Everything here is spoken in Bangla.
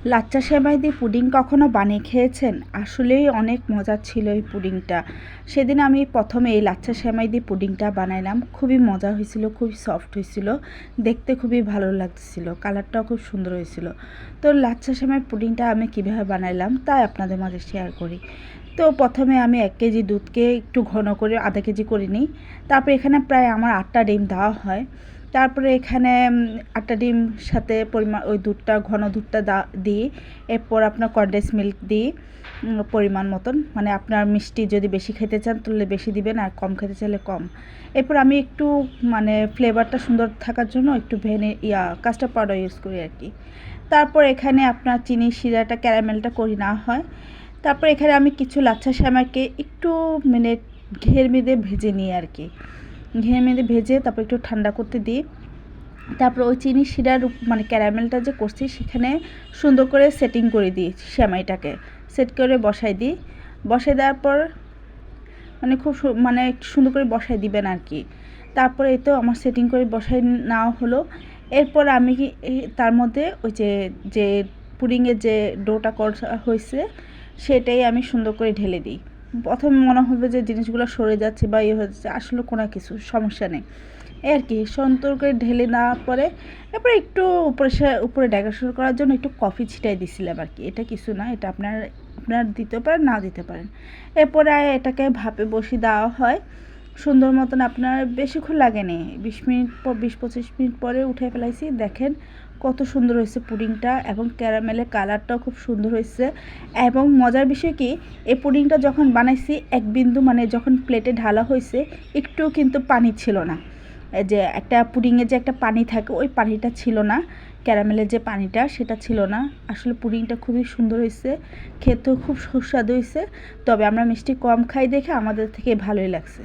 লাচ্চা সেমাই দিয়ে পুডিং কখনো বানিয়ে খেয়েছেন? আসলেই অনেক মজার ছিল এই পুডিংটা। সেদিন আমি প্রথমে এই লাচ্চা সেমাই দিয়ে পুডিংটা বানাইলাম। খুবই মজা হয়েছিল, খুবই সফট হয়েছিল, দেখতে খুবই ভালো লাগছিল, কালারটাও খুব সুন্দর হয়েছিল। তো লাচ্চা সেমাই পুডিংটা আমি কীভাবে বানাইলাম তাই আপনাদের মাঝে শেয়ার করি। তো প্রথমে আমি 1 কেজি দুধকে একটু ঘন করে আধা কেজি করে নিই। তারপরে এখানে প্রায় আমার 8টা ডিম দেওয়া হয়। তারপরে এখানে 8টা ডিম সাথে পরিমাণ ওই দুধটা, ঘন দুধটা দিই। এরপর আপনার কনডেন্স মিল্ক দিই পরিমাণ মতন, মানে আপনার মিষ্টি যদি বেশি খেতে চান তাহলে বেশি দিবেন, আর কম খেতে চাইলে কম। এরপর আমি একটু মানে ফ্লেভারটা সুন্দর থাকার জন্য একটু কাস্টার্ড পাউডার ইউজ করি আর কি। তারপর এখানে আপনার চিনি শিরাটা, ক্যারামেলটা করে নেওয়া হয়। তারপর এখানে আমি কিছু লাচ্ছা সেমাইকে একটু মানে ঘিয়ের মধ্যে ভেজে নিই আর কি। ঘিয়ের মধ্যে ভেজে তারপর একটু ঠান্ডা করতে দিই। তারপর ওই চিনি শিরার মানে ক্যারামেলটা যে করছি সেখানে সুন্দর করে সেটিং করে দিই, সেমাইটাকে সেট করে বসাই দিই। বসাই দেওয়ার পর মানে খুব মানে একটু সুন্দর করে বসাই দিবেন আর কি। তারপরে এই তো আমার সেটিং করে বসাই নেওয়া হলো। এরপর আমি তার মধ্যে ওই যে পুডিংয়ের যে ডোটা করা হয়েছে সেটাই আমি সুন্দর করে ঢেলে দিই। প্রথমে মনে হবে যে জিনিসগুলো সরে যাচ্ছে বা ইয়ে হয়ে যাচ্ছে, আসলে কোনো কিছু সমস্যা নেই এই আর কি। সুন্দর করে ঢেলে নেওয়ার পরে এরপরে একটু উপরে ডেকোরেশন করার জন্য একটু কফি ছিটাই দিছিলাম আর কি। এটা কিছু না, এটা আপনার দিতে পারেন, না দিতে পারেন। এরপরে এটাকে ভাপে বসিয়ে দেওয়া হয় সুন্দর মতন। আপনার বেশিক্ষণ লাগেনি, 20-25 মিনিট পরে উঠে ফেলাইছি। দেখেন কত সুন্দর হয়েছে পুডিংটা, এবং ক্যারামেলের কালারটাও খুব সুন্দর হয়েছে। এবং মজার বিষয় কি, এই পুডিংটা যখন বানাইছি এক বিন্দু মানে যখন প্লেটে ঢালা হয়েছে একটু কিন্তু পানি ছিল না। যে একটা পুডিংয়ে যে একটা পানি থাকে ওই পানিটা ছিল না, ক্যারামেলের যে পানিটা সেটা ছিল না। আসলে পুডিংটা খুবই সুন্দর হয়েছে, খেতেও খুব সুস্বাদু হয়েছে। তবে আমরা মিষ্টি কম খাই দেখে আমাদের থেকে ভালোই লাগছে।